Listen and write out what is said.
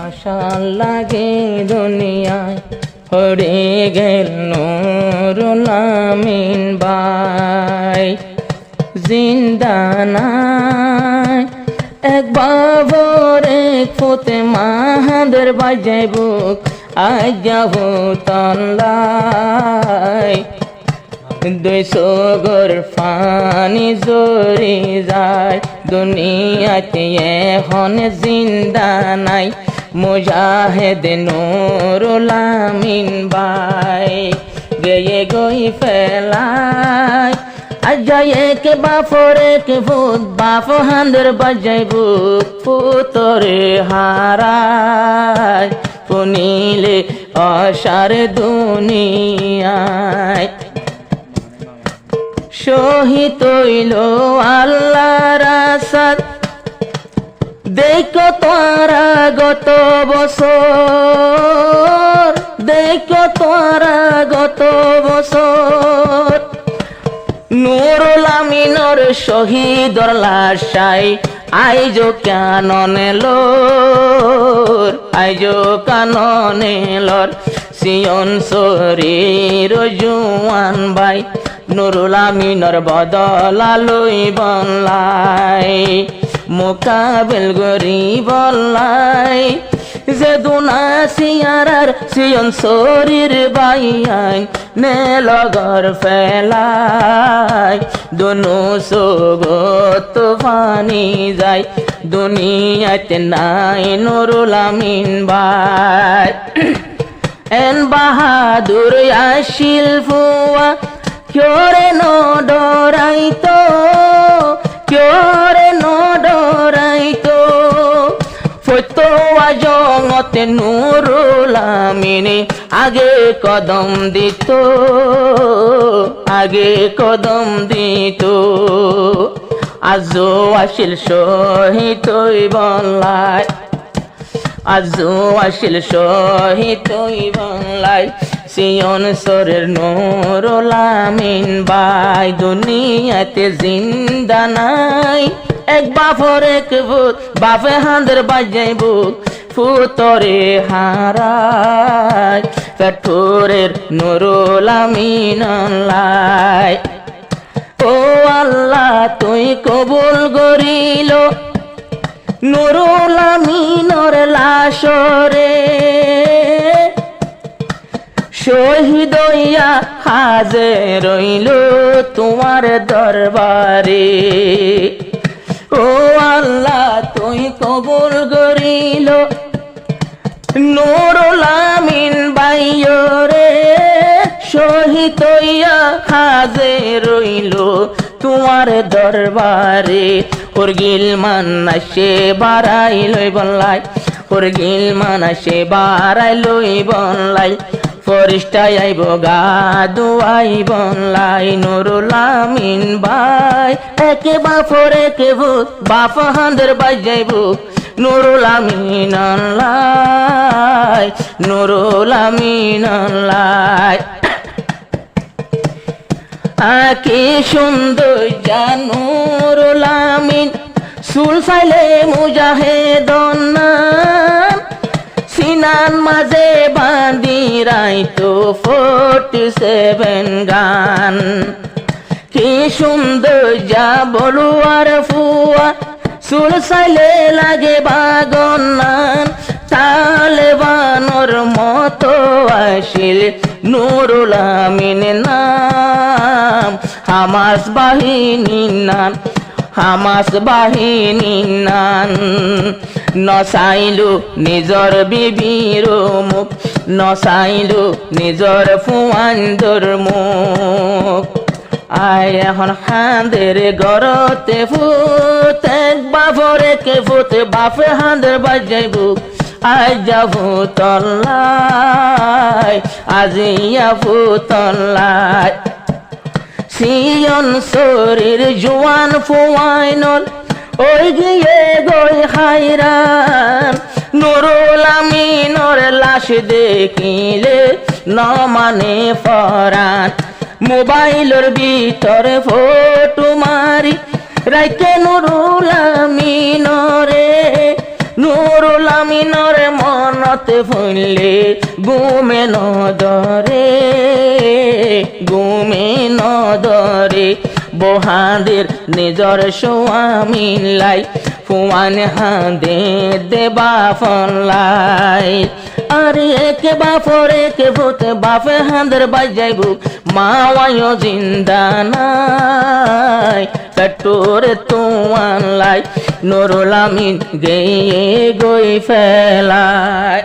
আশা লাগে দুনিয়ায় হরে গেল নুরুল আমিন ভাই জিন্দা নাই এক বাবর এক ফতে মাহাদের বাজাই বুক আজ যাব তল্লাই 200 গর ফানি জরি যায় দুনিয়াতে এখন জিন্দা নাই মুজাহিদ নুরুল আমিন ভাই গয়ে গই ফেলাই আজায়ে কে বাফরে কে ভূত বাপ হান্দর বাজাই বুক ফুতরে হারায় পুনিলে অসার দুনিয়ায় শহীদ হইল আল্লাহর রাসাত দেখো তোরা গত বছর দেখো তোরা গত বছর নুরুল আমিনর শহীদর লাশাই আইজো কাননে লোর আইজো কাননে লোর সিয়ন শরীর জুয়ান ভাই নুরুল আমিনর বদলা লই বনলাই মোকাবেল গরিবলাই যে দুনা সিয়ারার সিয়ন শরীর বাইয়াই নে লগর ফেলাই দুনু সোগত ফানি যায় দুনিয়াতে নাই নুরুল আমিন ভাই এন বাহাদুর আসিল ফুয়া ক্যোরে ন ডরাইতো ক্যোরে ন ডরাইতো ফতোয়া জগতে নুরুল আমিনে আগে কদম দিত আগে কদম দিত আজও আসিল শহীদ বনলাই আজও আসিল শহীদ বনলাই সিয়ন সরের নুরুল আমিন ভাই দুনিয়াতে জিন্দা নাই এক বাপর এক ভূত বাপে হাঁদের বাজাই বুক ফুতরে হারায় পেটুরের নুরুল আমিন লাই ও আল্লাহ তুই কবুল করিল নুরুল আমিনর লাশরে শহীদ হইয়া হাজির রইল তোমার দরবারে ও আল্লাহ তুই কবুল করিল নুরুল আমিন ভাইরে শহীদ হইয়া হাজির রইল তোমার দরবারে হরগিল মানাসে বাড়াই লই বনলাই হরগিল মানাসে বাড়াই লই বনলাই ফরিস্তায় আইব গা দুয়াই বনলাই নুরুল আমিন ভাই একে বাপর একে ভূত বাপ হাঁদের বাজাই বুক নুরুল আমিন লাই নুরুল আমিন লাই আকি সুন্দর জানুরুল আমিন সুল ফাইলে মুজাহিদন সিনান মাঝে বাঁধি রাইতো 47 গান কি সুন্দর যা বলু আর ফুয়া সুল সাইলে লাগে বাগনান তালেবানর মতো আসিল নুরুল আমিন নাম হামাস বাহিনী নাম হামাস বাহিনী নান নচাইলো নিজর বিবির মুখ নচাইলো নিজর ফুয়ান্দর মুখ আয় এখন হাঁদের গরতে ফুত এক বাপরে কে ফুত বাপে হাঁদের বাজাই বুক আজ যাবো তল্লাই আজিয়া ফুতল্লাই সিয়ন শরীর জোয়ান ফুয়াইনল ওই গিয়ে গই হাইরান নুরুল আমিনর লাশ দেখিলে ন মানে ফরান মোবাইলের ভিতরে ফটো মারি রাইকে নুরুল আমিনরে নুরুল আমিনর মনতে ফুললে গুমে নদরে গুমে নদরে বহাদের নিজর স্বামীলাই ফুয়ান হাঁদে দেবা ফলাই আরে একে বাপর একে ভূত বাপে হাঁদের বাজাই বুক মাওয়ায় জিন্দা নাই কটোরে তুয়ান লাই নুরুল আমিন গেয়ে গই ফেলায়।